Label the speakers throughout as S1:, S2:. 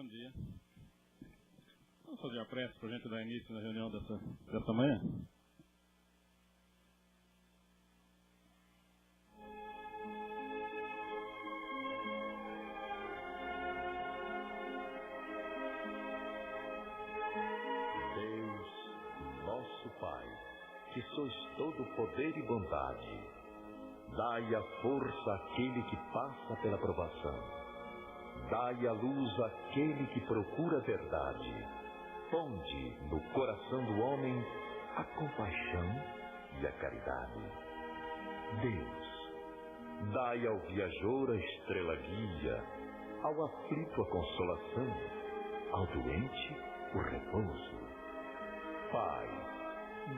S1: Bom dia. Vamos fazer a prece para a gente dar início na reunião dessa manhã?
S2: Deus, nosso Pai, que sois todo poder e bondade, dai a força àquele que passa pela provação. Dai a luz àquele que procura a verdade. Ponde no coração do homem a compaixão e a caridade. Deus, dai ao viajor a estrela guia, ao aflito a consolação, ao doente o repouso. Pai,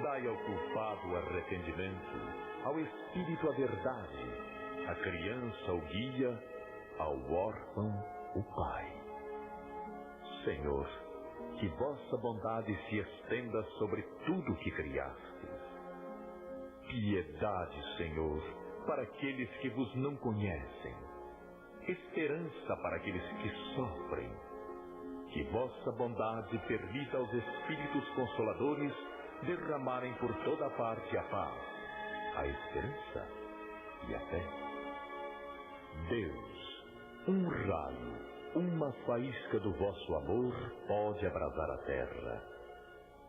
S2: dai ao culpado o arrependimento, ao espírito a verdade, à criança o guia, ao órfão o Pai. Senhor, que vossa bondade se estenda sobre tudo que criastes. Piedade, Senhor, para aqueles que vos não conhecem. Esperança para aqueles que sofrem. Que vossa bondade permita aos Espíritos Consoladores derramarem por toda parte a paz, a esperança e a fé. Deus, um raio, uma faísca do vosso amor pode abrasar a terra.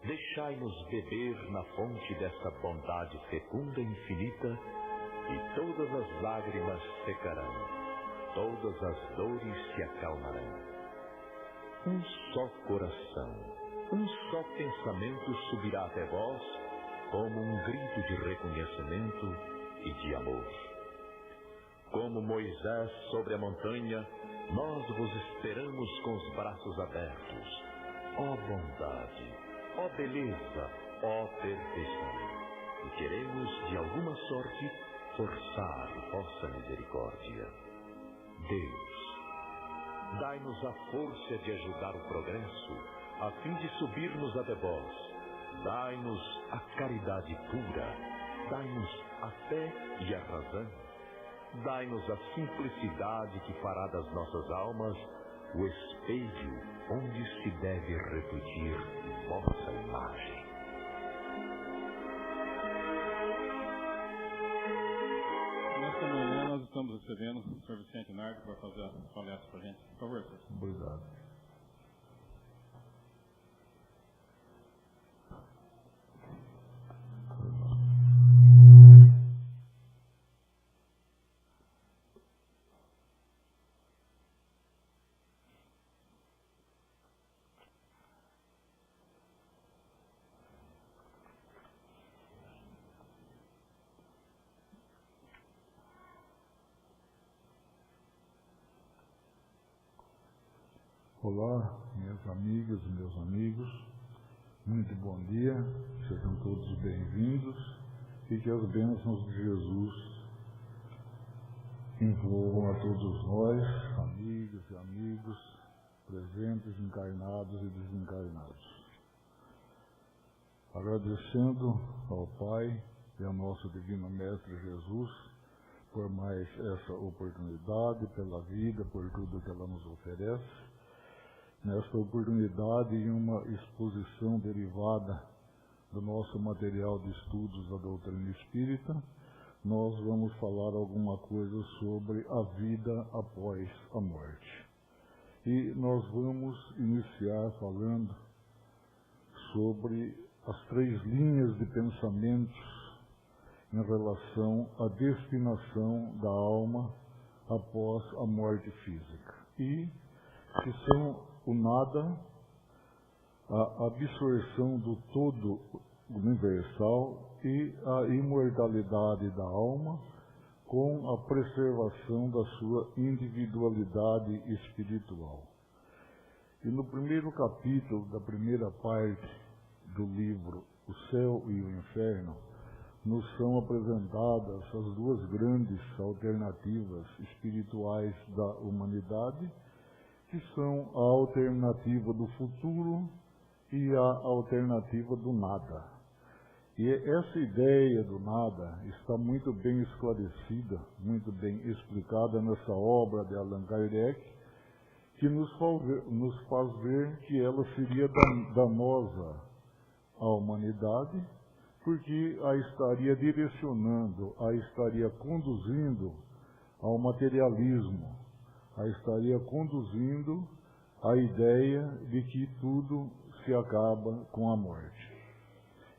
S2: Deixai-nos beber na fonte dessa bondade fecunda e infinita, e todas as lágrimas secarão, todas as dores se acalmarão. Um só coração, um só pensamento subirá até vós, como um grito de reconhecimento e de amor. Como Moisés sobre a montanha, nós vos esperamos com os braços abertos. Ó bondade, ó beleza, ó perfeição. E queremos, de alguma sorte, forçar vossa misericórdia. Deus, dai-nos a força de ajudar o progresso, a fim de subirmos até vós. Dai-nos a caridade pura, dai-nos a fé e a razão. Dai-nos a simplicidade que fará das nossas almas o espelho onde se deve refletir vossa imagem.
S1: Nesta manhã nós estamos recebendo o Sr. Vicente Nardo, que vai fazer a palestra para a gente. Por favor, senhor.
S3: Obrigado. Olá, minhas amigas e meus amigos, muito bom dia, sejam todos bem-vindos e que as bênçãos de Jesus envolvam a todos nós, amigas e amigos, presentes, encarnados e desencarnados. Agradecendo ao Pai e ao nosso Divino Mestre Jesus por mais essa oportunidade, pela vida, por tudo que ela nos oferece. Nesta oportunidade, em uma exposição derivada do nosso material de estudos da doutrina espírita, nós vamos falar alguma coisa sobre a vida após a morte. E nós vamos iniciar falando sobre as 3 linhas de pensamentos em relação à destinação da alma após a morte física. E que são o nada, a absorção do todo universal e a imortalidade da alma com a preservação da sua individualidade espiritual. E no primeiro capítulo da primeira parte do livro O Céu e o Inferno, nos são apresentadas as 2 grandes alternativas espirituais da humanidade, que são a alternativa do futuro e a alternativa do nada. E essa ideia do nada está muito bem esclarecida, muito bem explicada nessa obra de Allan Kardec, que nos faz ver que ela seria danosa à humanidade, porque a estaria direcionando, a estaria conduzindo ao materialismo, a estaria conduzindo à ideia de que tudo se acaba com a morte.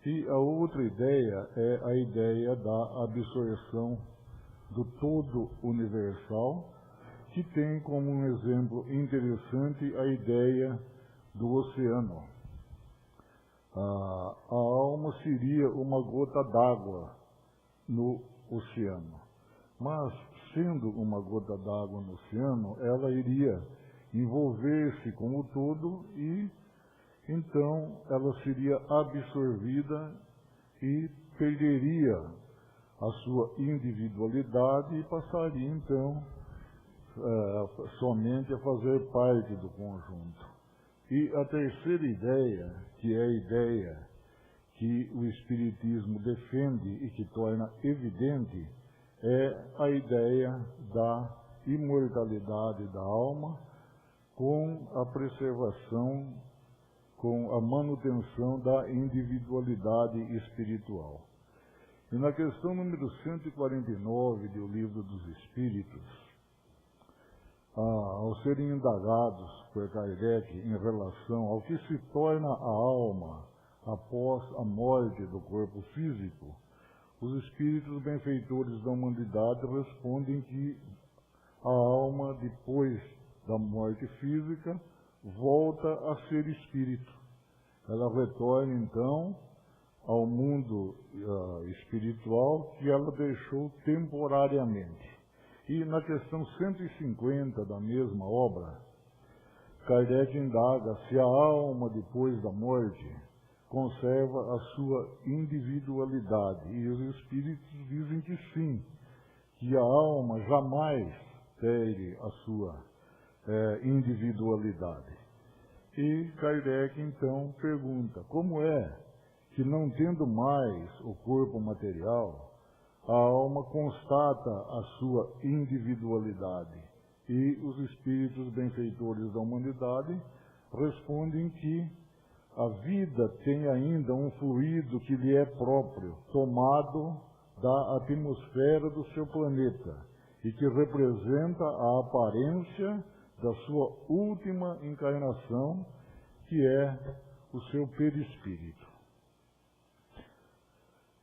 S3: E a outra ideia é a ideia da absorção do todo universal, que tem como um exemplo interessante a ideia do oceano. A alma seria uma gota d'água no oceano. Mas, sendo uma gota d'água no oceano, ela iria envolver-se com o todo e, então, ela seria absorvida e perderia a sua individualidade e passaria, então, somente a fazer parte do conjunto. E a terceira ideia, que é a ideia que o Espiritismo defende e que torna evidente, é a ideia da imortalidade da alma com a preservação, com a manutenção da individualidade espiritual. E na questão número 149 do Livro dos Espíritos, ao serem indagados por Kardec em relação ao que se torna a alma após a morte do corpo físico, os espíritos benfeitores da humanidade respondem que a alma, depois da morte física, volta a ser espírito. Ela retorna, então, ao mundo espiritual que ela deixou temporariamente. E na questão 150 da mesma obra, Kardec indaga se a alma, depois da morte, conserva a sua individualidade. E os espíritos dizem que sim, que a alma jamais perde a sua individualidade. E Kardec, então, pergunta, como é que, não tendo mais o corpo material, a alma constata a sua individualidade? E os espíritos benfeitores da humanidade respondem que a vida tem ainda um fluido que lhe é próprio, tomado da atmosfera do seu planeta, e que representa a aparência da sua última encarnação, que é o seu perispírito.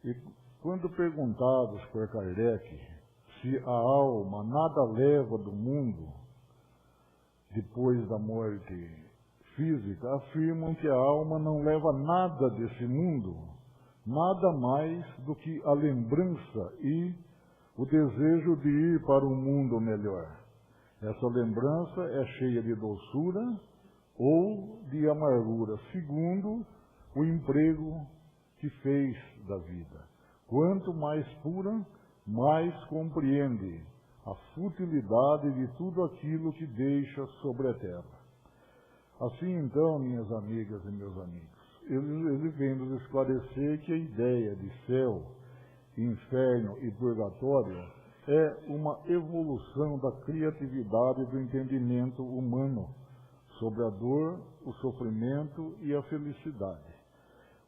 S3: E quando perguntados por Kardec se a alma nada leva do mundo depois da morte física, afirmam que a alma não leva nada desse mundo, nada mais do que a lembrança e o desejo de ir para um mundo melhor. Essa lembrança é cheia de doçura ou de amargura, segundo o emprego que fez da vida. Quanto mais pura, mais compreende a futilidade de tudo aquilo que deixa sobre a terra. Assim, então, minhas amigas e meus amigos, ele vem nos esclarecer que a ideia de céu, inferno e purgatório é uma evolução da criatividade e do entendimento humano sobre a dor, o sofrimento e a felicidade.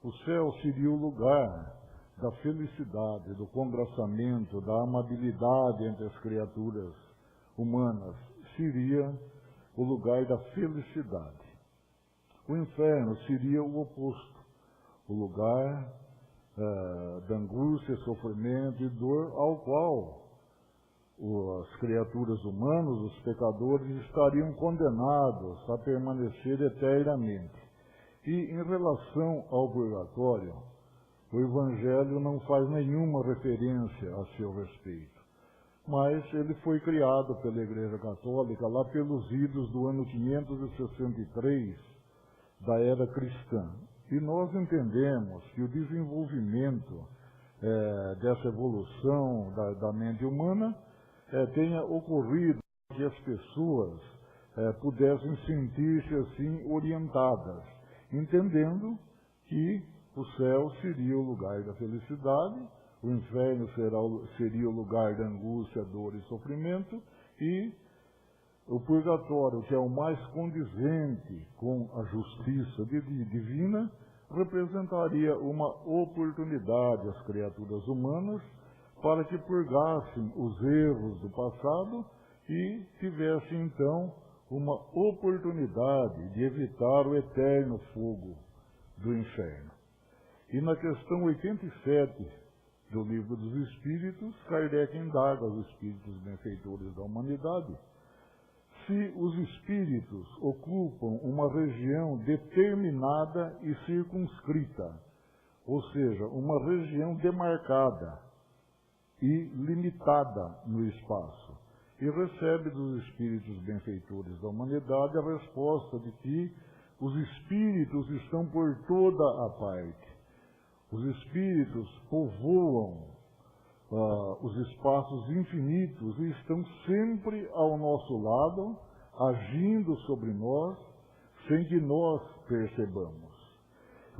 S3: O céu seria o lugar da felicidade, do congraçamento, da amabilidade entre as criaturas humanas. Seria o lugar da felicidade. O inferno seria o oposto, o lugar da angústia, sofrimento e dor, ao qual as criaturas humanas, os pecadores, estariam condenados a permanecer eternamente. E em relação ao purgatório, o Evangelho não faz nenhuma referência a seu respeito, mas ele foi criado pela Igreja Católica lá pelos idos do ano 563 da era cristã. E nós entendemos que o desenvolvimento dessa evolução da mente humana tenha ocorrido que as pessoas pudessem sentir-se assim orientadas, entendendo que o céu seria o lugar da felicidade, o inferno seria o lugar da angústia, dor e sofrimento, e o purgatório, que é o mais condizente com a justiça divina, representaria uma oportunidade às criaturas humanas para que purgassem os erros do passado e tivessem, então, uma oportunidade de evitar o eterno fogo do inferno. E na questão 87 do Livro dos Espíritos, Kardec indaga aos espíritos benfeitores da humanidade se os espíritos ocupam uma região determinada e circunscrita, ou seja, uma região demarcada e limitada no espaço. E recebe dos espíritos benfeitores da humanidade a resposta de que os espíritos estão por toda a parte. Os espíritos povoam os espaços infinitos e estão sempre ao nosso lado, agindo sobre nós, sem que nós percebamos.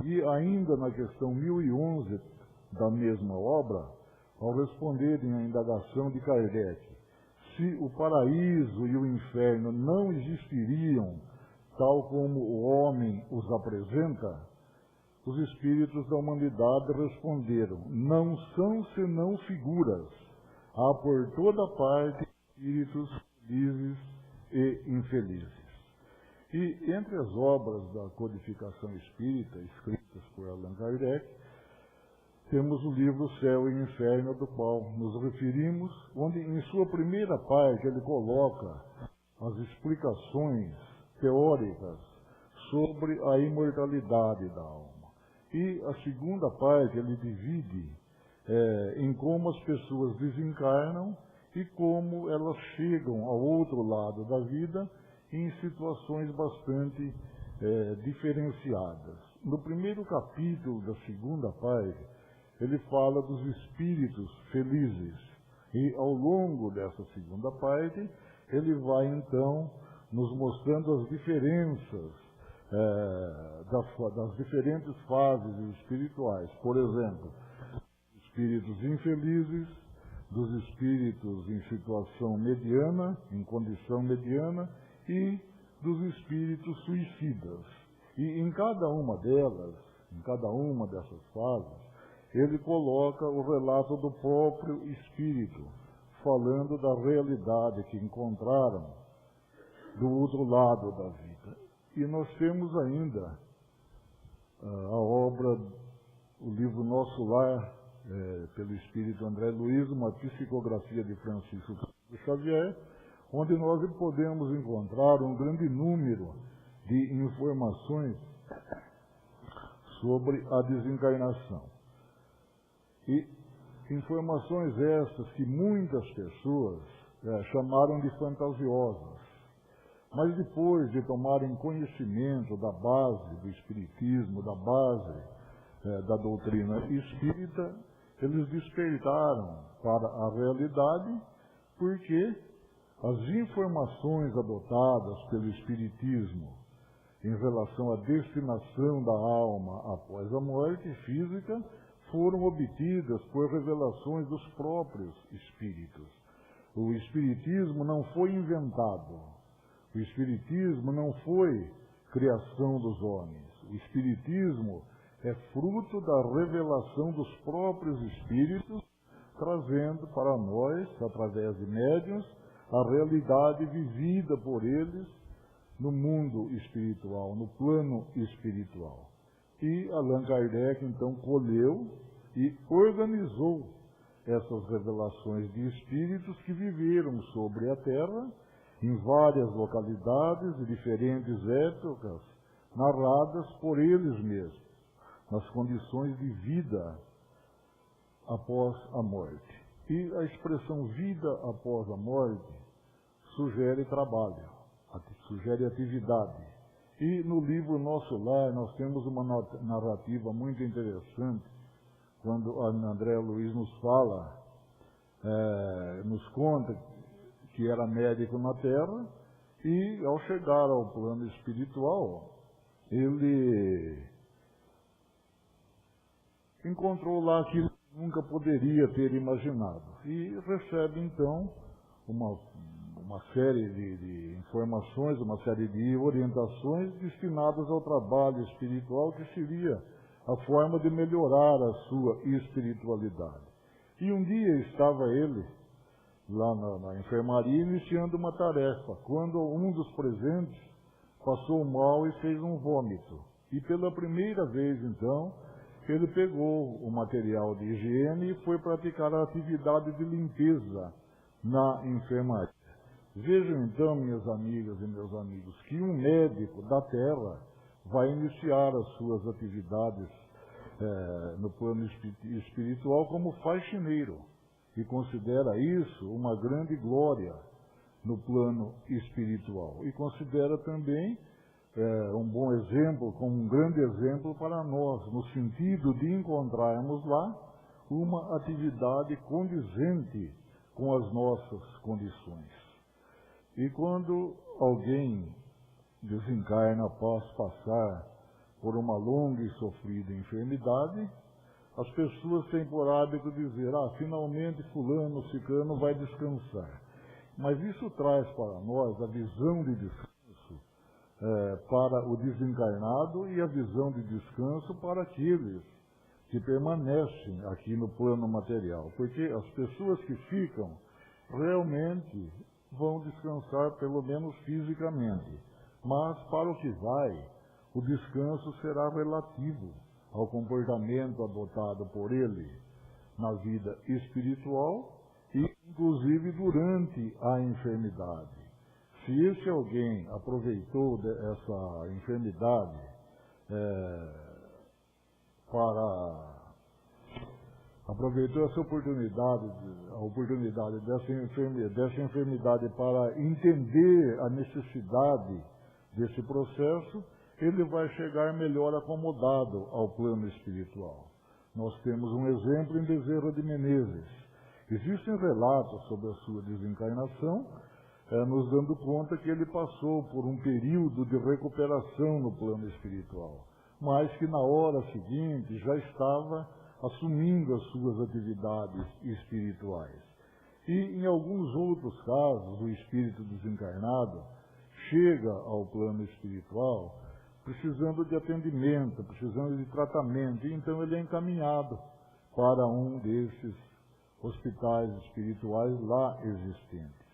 S3: E ainda na questão 1011 da mesma obra, ao responderem à indagação de Kardec, se o paraíso e o inferno não existiriam tal como o homem os apresenta, os espíritos da humanidade responderam: não são senão figuras. Há por toda parte espíritos felizes e infelizes. E entre as obras da codificação espírita, escritas por Allan Kardec, temos o livro Céu e Inferno, do qual nos referimos, onde em sua primeira parte ele coloca as explicações teóricas sobre a imortalidade da alma. E a segunda parte ele divide em como as pessoas desencarnam e como elas chegam ao outro lado da vida em situações bastante diferenciadas. No primeiro capítulo da segunda parte, ele fala dos espíritos felizes. E ao longo dessa segunda parte, ele vai então nos mostrando as diferenças das diferentes fases espirituais. Por exemplo, espíritos infelizes, dos espíritos em situação mediana, em condição mediana, e dos espíritos suicidas. E em cada uma delas, em cada uma dessas fases, ele coloca o relato do próprio espírito, falando da realidade que encontraram do outro lado da vida. E nós temos ainda a obra, o livro Nosso Lar, pelo espírito André Luiz, uma psicografia de Francisco Xavier, onde nós podemos encontrar um grande número de informações sobre a desencarnação. E informações estas que muitas pessoas chamaram de fantasiosas. Mas depois de tomarem conhecimento da base do espiritismo, da base da doutrina espírita, eles despertaram para a realidade, porque as informações adotadas pelo espiritismo em relação à destinação da alma após a morte física foram obtidas por revelações dos próprios espíritos. O espiritismo não foi inventado. O espiritismo não foi criação dos homens. O espiritismo é fruto da revelação dos próprios espíritos, trazendo para nós, através de médiuns, a realidade vivida por eles no mundo espiritual, no plano espiritual. E Allan Kardec, então, colheu e organizou essas revelações de espíritos que viveram sobre a Terra, em várias localidades de diferentes épocas, narradas por eles mesmos, nas condições de vida após a morte. E a expressão vida após a morte sugere trabalho, sugere atividade. E no livro Nosso Lar nós temos uma narrativa muito interessante, quando André Luiz nos fala, nos conta que era médico na Terra, e ao chegar ao plano espiritual, ele encontrou lá aquilo que nunca poderia ter imaginado. E recebe então uma uma série de informações, uma série de orientações destinadas ao trabalho espiritual, que seria a forma de melhorar a sua espiritualidade. E um dia estava ele lá na enfermaria iniciando uma tarefa, quando um dos presentes passou mal e fez um vômito. E pela primeira vez, então, ele pegou o material de higiene e foi praticar a atividade de limpeza na enfermaria. Vejam então, minhas amigas e meus amigos, que um médico da Terra vai iniciar as suas atividades no plano espiritual como faxineiro, e considera isso uma grande glória no plano espiritual. E considera também um bom exemplo, como um grande exemplo para nós, no sentido de encontrarmos lá uma atividade condizente com as nossas condições. E quando alguém desencarna após passar por uma longa e sofrida enfermidade, as pessoas têm por hábito dizer: finalmente fulano, ciclano vai descansar. Mas isso traz para nós a visão de descanso para o desencarnado e a visão de descanso para aqueles que permanecem aqui no plano material. Porque as pessoas que ficam realmente vão descansar, pelo menos fisicamente. Mas para o que vai, o descanso será relativo ao comportamento adotado por ele na vida espiritual e, inclusive, durante a enfermidade. Se esse alguém aproveitou essa enfermidade aproveitou essa oportunidade, a oportunidade dessa enfermidade para entender a necessidade desse processo, ele vai chegar melhor acomodado ao plano espiritual. Nós temos um exemplo em Bezerra de Menezes. Existem relatos sobre a sua desencarnação, nos dando conta que ele passou por um período de recuperação no plano espiritual, mas que na hora seguinte já estava assumindo as suas atividades espirituais. E em alguns outros casos, o espírito desencarnado chega ao plano espiritual precisando de atendimento, precisando de tratamento, e então ele é encaminhado para um desses hospitais espirituais lá existentes.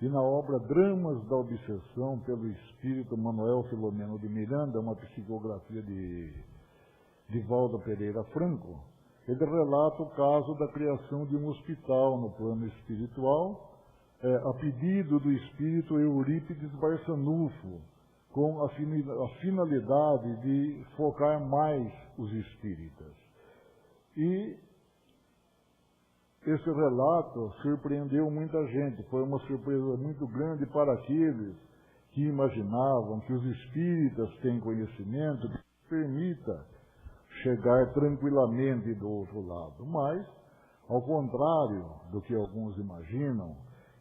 S3: E na obra Dramas da Obsessão, pelo espírito Manuel Filomeno de Miranda, uma psicografia de Valdo Pereira Franco, ele relata o caso da criação de um hospital no plano espiritual, a pedido do espírito Eurípides Barçanufo, com a finalidade de focar mais os espíritas. E esse relato surpreendeu muita gente, foi uma surpresa muito grande para aqueles que imaginavam que os espíritas têm conhecimento que permita chegar tranquilamente do outro lado. Mas, ao contrário do que alguns imaginam,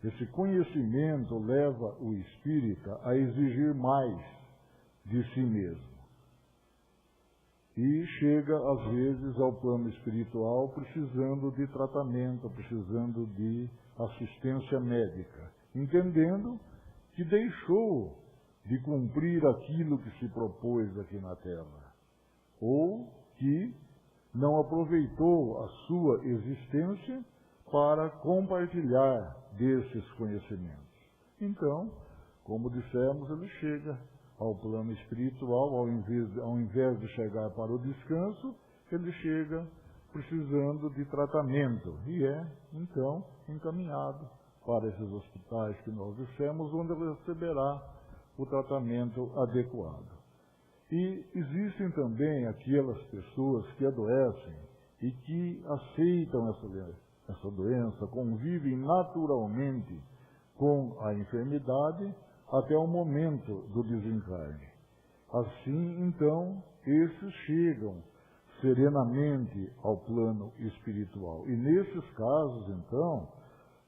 S3: esse conhecimento leva o espírita a exigir mais de si mesmo. E chega, às vezes, ao plano espiritual precisando de tratamento, precisando de assistência médica, entendendo que deixou de cumprir aquilo que se propôs aqui na Terra, ou que não aproveitou a sua existência para compartilhar desses conhecimentos. Então, como dissemos, ele chega ao plano espiritual, ao invés de chegar para o descanso, ele chega precisando de tratamento e é, então, encaminhado para esses hospitais que nós dissemos, onde ele receberá o tratamento adequado. E existem também aquelas pessoas que adoecem e que aceitam essa doença, convivem naturalmente com a enfermidade até o momento do desencarne. Assim, então, esses chegam serenamente ao plano espiritual. E nesses casos, então,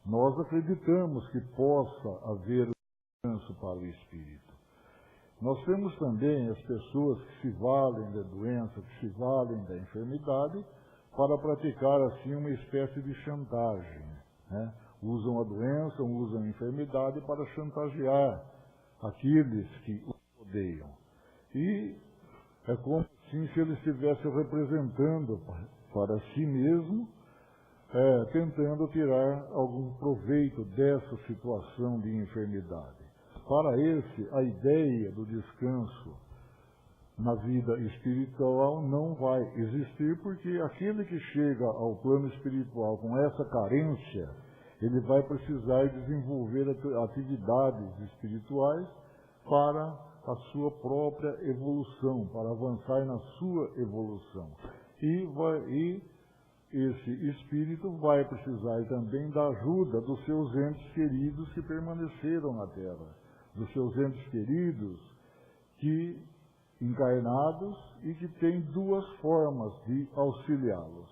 S3: nós acreditamos que possa haver descanso para o espírito. Nós temos também as pessoas que se valem da doença, que se valem da enfermidade, para praticar, assim, uma espécie de chantagem, né? Usam a doença, usam a enfermidade para chantagear aqueles que o odeiam. E é como assim, se ele estivesse representando para si mesmo, tentando tirar algum proveito dessa situação de enfermidade. Para esse, a ideia do descanso na vida espiritual não vai existir, porque aquele que chega ao plano espiritual com essa carência, ele vai precisar desenvolver atividades espirituais para a sua própria evolução, para avançar na sua evolução. E esse espírito vai precisar também da ajuda dos seus entes queridos que permaneceram na Terra, dos seus entes queridos que encarnados e que têm duas formas de auxiliá-los.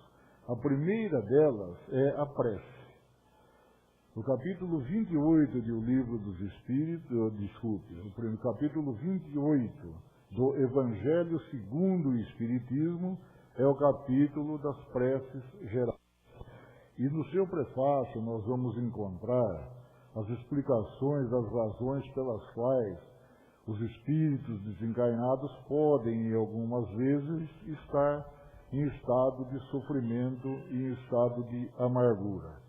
S3: A primeira delas é a prece. No capítulo 28 do Livro dos Espíritos, no capítulo 28 do Evangelho segundo o Espiritismo, é o capítulo das preces gerais. E no seu prefácio nós vamos encontrar as explicações das razões pelas quais os espíritos desencarnados podem, em algumas vezes, estar em estado de sofrimento e em estado de amargura.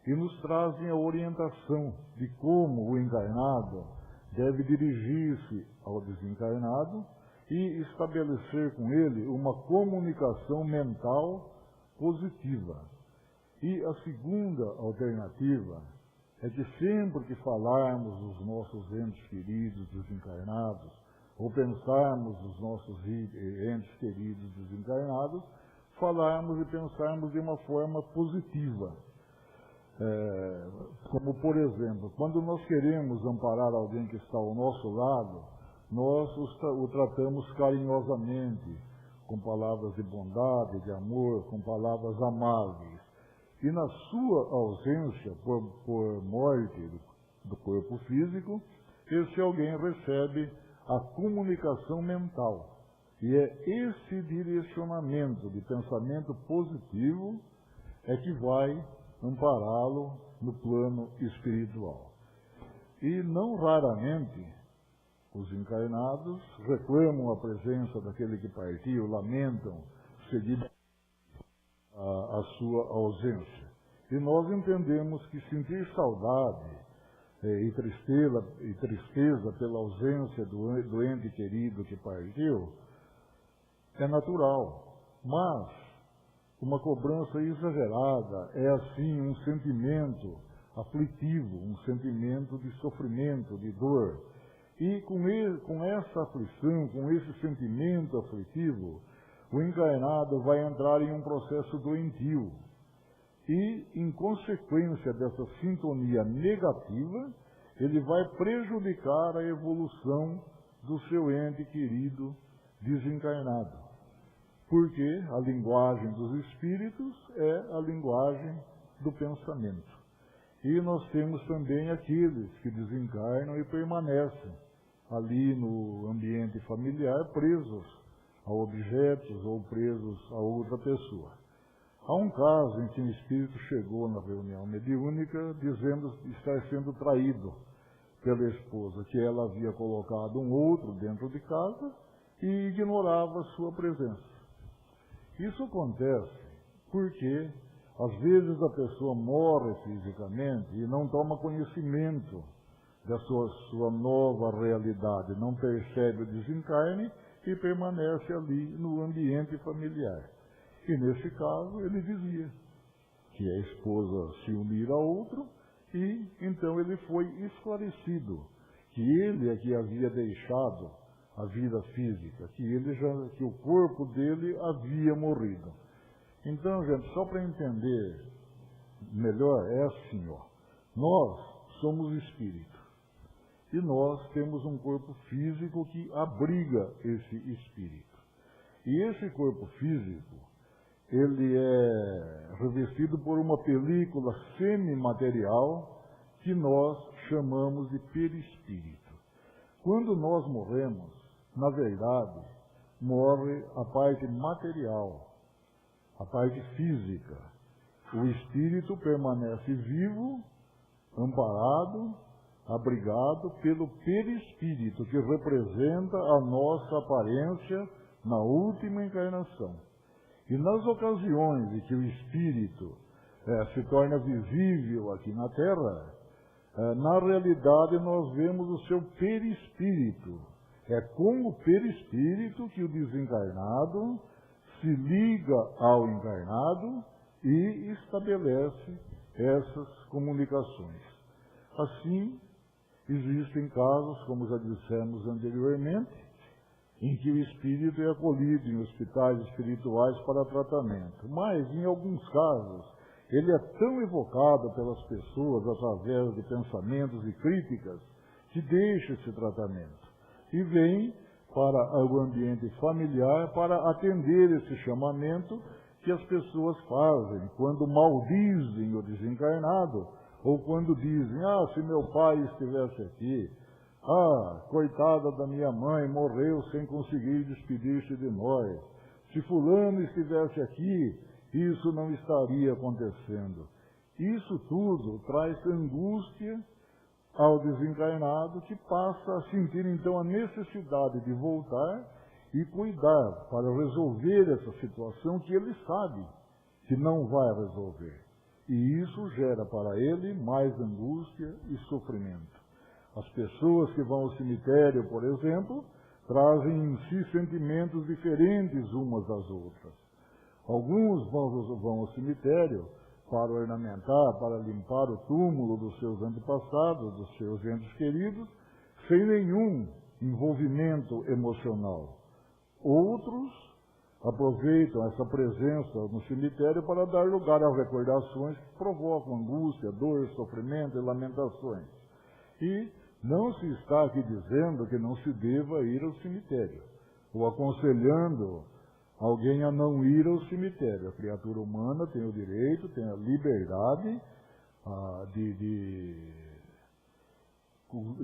S3: E nos trazem a orientação de como o encarnado deve dirigir-se ao desencarnado e estabelecer com ele uma comunicação mental positiva. E a segunda alternativa é que sempre que falarmos dos nossos entes queridos desencarnados, ou pensarmos nos nossos entes queridos desencarnados, falarmos e pensarmos de uma forma positiva. Como, por exemplo, quando nós queremos amparar alguém que está ao nosso lado, nós o tratamos carinhosamente, com palavras de bondade, de amor, com palavras amáveis. E na sua ausência, por morte do corpo físico, esse alguém recebe a comunicação mental. E é esse direcionamento de pensamento positivo é que vai ampará-lo no plano espiritual. E não raramente os encarnados reclamam a presença daquele que partiu, lamentam seguida a sua ausência. E nós entendemos que sentir saudade e tristeza pela ausência do ente querido que partiu é natural, mas uma cobrança exagerada é assim um sentimento aflitivo, um sentimento de sofrimento, de dor. E com essa aflição, com esse sentimento aflitivo, o encarnado vai entrar em um processo doentio. E, em consequência dessa sintonia negativa, ele vai prejudicar a evolução do seu ente querido desencarnado. Porque a linguagem dos espíritos é a linguagem do pensamento. E nós temos também aqueles que desencarnam e permanecem ali no ambiente familiar, presos a objetos ou presos a outra pessoa. Há um caso em que um espírito chegou na reunião mediúnica dizendo estar sendo traído pela esposa, que ela havia colocado um outro dentro de casa e ignorava sua presença. Isso acontece porque, às vezes, a pessoa morre fisicamente e não toma conhecimento da sua nova realidade, não percebe o desencarne e permanece ali no ambiente familiar. E, nesse caso, ele dizia que a esposa se unira a outro e, então, ele foi esclarecido que ele é que havia deixado a vida física, que o corpo dele havia morrido. Então, gente, só para entender melhor, é assim, nós somos espírito. E nós temos um corpo físico que abriga esse espírito. E esse corpo físico, ele é revestido por uma película semimaterial que nós chamamos de perispírito. Quando nós morremos, na verdade, morre a parte material, a parte física. O espírito permanece vivo amparado, abrigado pelo perispírito, que representa a nossa aparência na última encarnação. E nas ocasiões em que o espírito se torna visível aqui na Terra, na realidade nós vemos o seu perispírito. É com o perispírito que o desencarnado se liga ao encarnado e estabelece essas comunicações. Assim, existem casos, como já dissemos anteriormente, em que o espírito é acolhido em hospitais espirituais para tratamento. Mas, em alguns casos, ele é tão evocado pelas pessoas através de pensamentos e críticas que deixa esse tratamento e vem para o ambiente familiar para atender esse chamamento que as pessoas fazem quando maldizem o desencarnado ou quando dizem, se meu pai estivesse aqui, coitada da minha mãe, morreu sem conseguir despedir-se de nós. Se fulano estivesse aqui, isso não estaria acontecendo. Isso tudo traz angústia ao desencarnado, que passa a sentir então a necessidade de voltar e cuidar para resolver essa situação que ele sabe que não vai resolver. E isso gera para ele mais angústia e sofrimento. As pessoas que vão ao cemitério, por exemplo, trazem em si sentimentos diferentes umas das outras. Alguns vão ao cemitério para ornamentar, para limpar o túmulo dos seus antepassados, dos seus entes queridos, sem nenhum envolvimento emocional. Outros aproveitam essa presença no cemitério para dar lugar a recordações que provocam angústia, dor, sofrimento e lamentações. E não se está aqui dizendo que não se deva ir ao cemitério, ou aconselhando alguém a não ir ao cemitério. A criatura humana tem o direito, tem a liberdade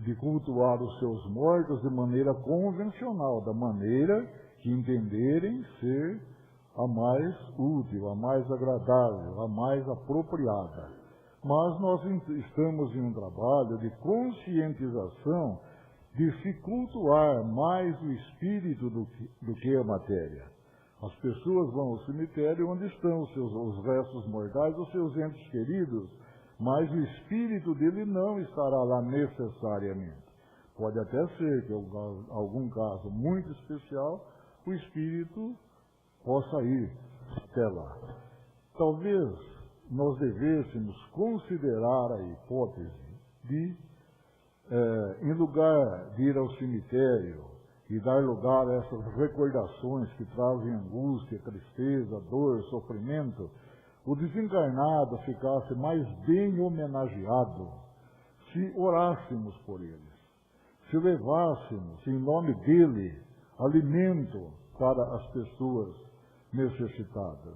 S3: de cultuar os seus mortos de maneira convencional, da maneira que entenderem ser a mais útil, a mais agradável, a mais apropriada. Mas nós estamos em um trabalho de conscientização de se cultuar mais o espírito do que a matéria. As pessoas vão ao cemitério onde estão os restos mortais dos seus entes queridos, mas o espírito dele não estará lá necessariamente. Pode até ser que, em algum caso muito especial, o espírito possa ir até lá. Talvez nós devêssemos considerar a hipótese de, em lugar de ir ao cemitério e dar lugar a essas recordações que trazem angústia, tristeza, dor, sofrimento, o desencarnado ficasse mais bem homenageado se orássemos por eles, se levássemos, em nome dele, alimento para as pessoas necessitadas.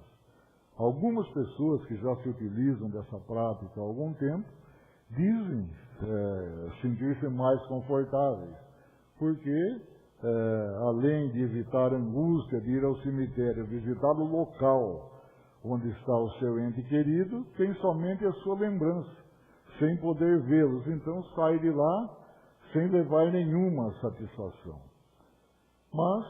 S3: Algumas pessoas que já se utilizam dessa prática há algum tempo dizem sentir-se mais confortáveis, porque além de evitar a angústia de ir ao cemitério, visitar o local onde está o seu ente querido, tem somente a sua lembrança, sem poder vê-los. Então sai de lá sem levar nenhuma satisfação. Mas,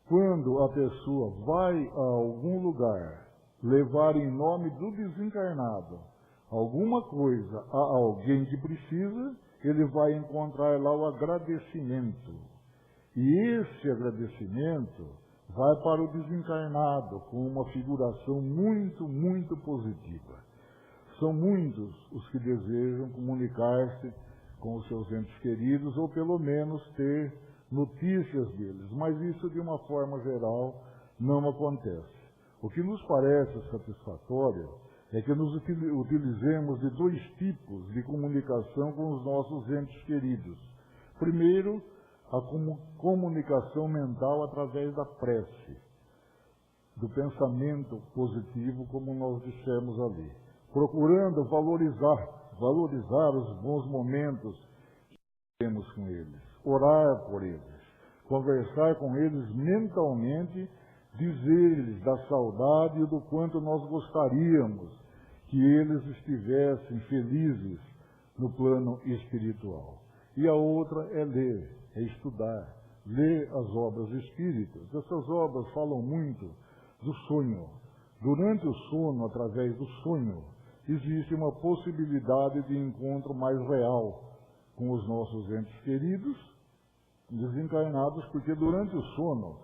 S3: quando a pessoa vai a algum lugar levar em nome do desencarnado alguma coisa a alguém que precisa, ele vai encontrar lá o agradecimento. E esse agradecimento vai para o desencarnado com uma figuração muito, muito positiva. São muitos os que desejam comunicar-se com os seus entes queridos, ou pelo menos ter notícias deles, mas isso de uma forma geral não acontece. O que nos parece satisfatório é que nos utilizemos de dois tipos de comunicação com os nossos entes queridos. Primeiro, a comunicação mental através da prece, do pensamento positivo, como nós dissemos ali, procurando valorizar os bons momentos que temos com eles, orar por eles, conversar com eles mentalmente, dizer-lhes da saudade e do quanto nós gostaríamos que eles estivessem felizes no plano espiritual. E a outra é ler, é estudar, ler as obras espíritas. Essas obras falam muito do sonho. Durante o sono, através do sonho, existe uma possibilidade de encontro mais real com os nossos entes queridos, desencarnados, porque durante o sono,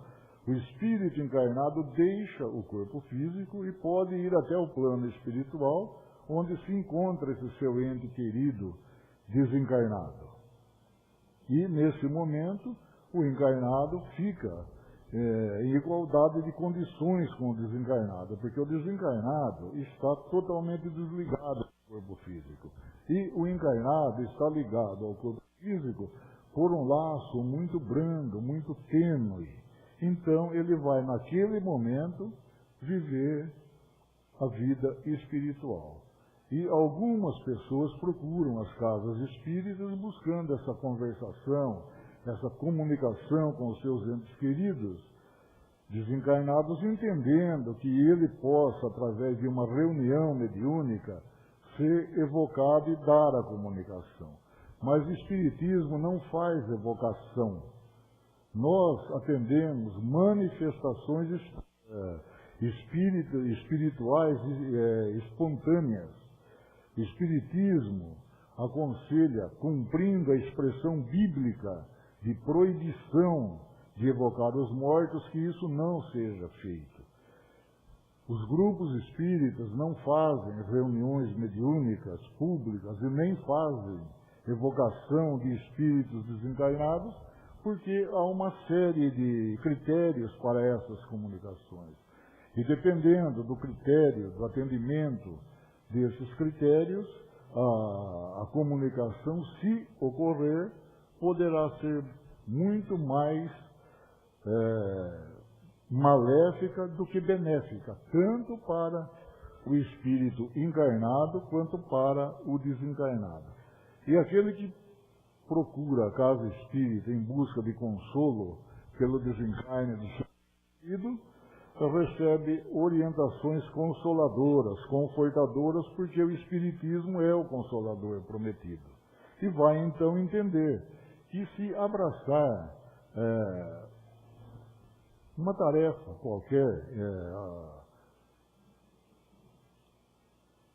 S3: o espírito encarnado deixa o corpo físico e pode ir até o plano espiritual, onde se encontra esse seu ente querido desencarnado. E, nesse momento, o encarnado fica em igualdade de condições com o desencarnado, porque o desencarnado está totalmente desligado do corpo físico. E o encarnado está ligado ao corpo físico por um laço muito brando, muito tênue. Então, ele vai, naquele momento, viver a vida espiritual. E algumas pessoas procuram as casas espíritas buscando essa conversação, essa comunicação com os seus entes queridos, desencarnados, entendendo que ele possa, através de uma reunião mediúnica, ser evocado e dar a comunicação. Mas o Espiritismo não faz evocação. Nós atendemos manifestações espirituais espontâneas. O Espiritismo aconselha, cumprindo a expressão bíblica de proibição de evocar os mortos, que isso não seja feito. Os grupos espíritas não fazem reuniões mediúnicas públicas e nem fazem evocação de espíritos desencarnados, porque há uma série de critérios para essas comunicações. E dependendo do critério, do atendimento desses critérios, a comunicação, se ocorrer, poderá ser muito mais maléfica do que benéfica, tanto para o espírito encarnado quanto para o desencarnado. E aquele que procura a casa espírita em busca de consolo pelo desencarne do seu querido, recebe orientações consoladoras, confortadoras, porque o Espiritismo é o consolador prometido. E vai então entender que se abraçar uma tarefa qualquer,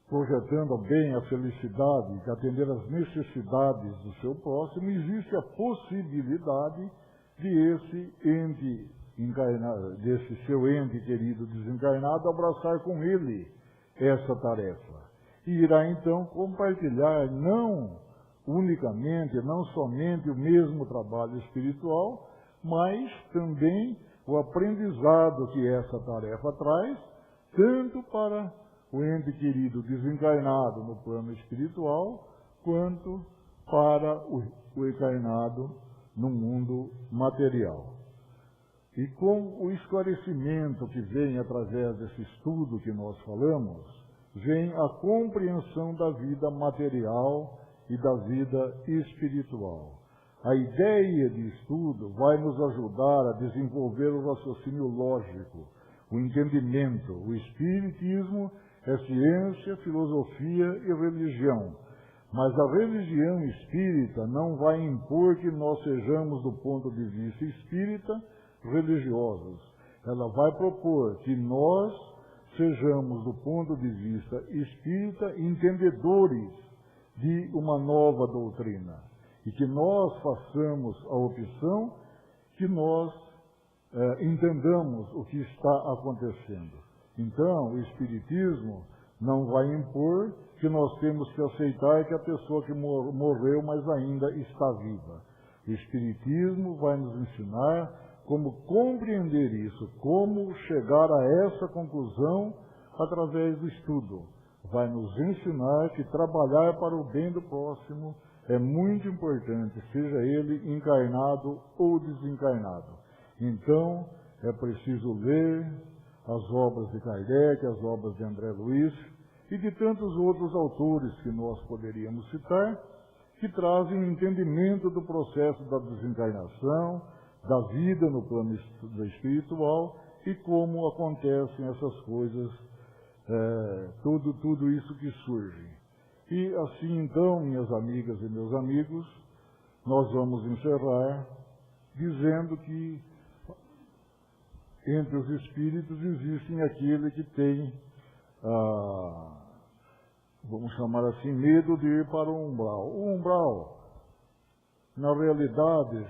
S3: projetando bem a felicidade, de atender às necessidades do seu próximo, existe a possibilidade de esse ente encarnado, desse seu ente querido desencarnado, abraçar com ele essa tarefa. E irá então compartilhar não unicamente, não somente o mesmo trabalho espiritual, mas também o aprendizado que essa tarefa traz, tanto para o ente querido desencarnado no plano espiritual, quanto para o encarnado no mundo material. E com o esclarecimento que vem através desse estudo que nós falamos, vem a compreensão da vida material e da vida espiritual. A ideia de estudo vai nos ajudar a desenvolver o raciocínio lógico, o entendimento. O Espiritismo é ciência, filosofia e religião. Mas a religião espírita não vai impor que nós sejamos, do ponto de vista espírita, religiosos. Ela vai propor que nós sejamos, do ponto de vista espírita, entendedores de uma nova doutrina. E que nós façamos a opção que nós entendamos o que está acontecendo. Então, o Espiritismo não vai impor que nós temos que aceitar que a pessoa que morreu, mas ainda está viva. O Espiritismo vai nos ensinar como compreender isso, como chegar a essa conclusão através do estudo. Vai nos ensinar que trabalhar para o bem do próximo é muito importante, seja ele encarnado ou desencarnado. Então, é preciso ler as obras de Kardec, as obras de André Luiz e de tantos outros autores que nós poderíamos citar, que trazem um entendimento do processo da desencarnação, da vida no plano espiritual e como acontecem essas coisas tudo isso que surge. E assim, então, minhas amigas e meus amigos, nós vamos encerrar dizendo que entre os espíritos existem aquele que tem, vamos chamar assim, medo de ir para o umbral. O umbral, na realidade,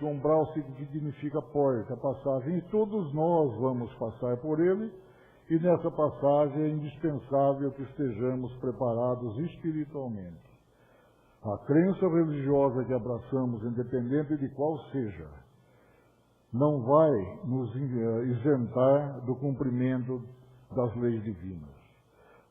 S3: umbral significa porta, passagem, e todos nós vamos passar por ele, e nessa passagem é indispensável que estejamos preparados espiritualmente. A crença religiosa que abraçamos, independente de qual seja, não vai nos isentar do cumprimento das leis divinas.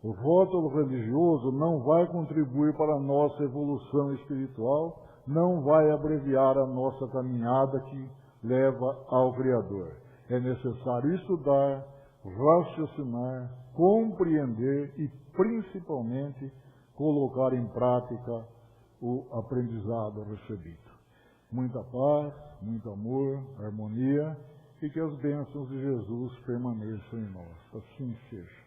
S3: O voto religioso não vai contribuir para a nossa evolução espiritual, não vai abreviar a nossa caminhada que leva ao Criador. É necessário estudar, raciocinar, compreender e, principalmente, colocar em prática o aprendizado recebido. Muita paz, muito amor, harmonia e que as bênçãos de Jesus permaneçam em nós. Assim seja.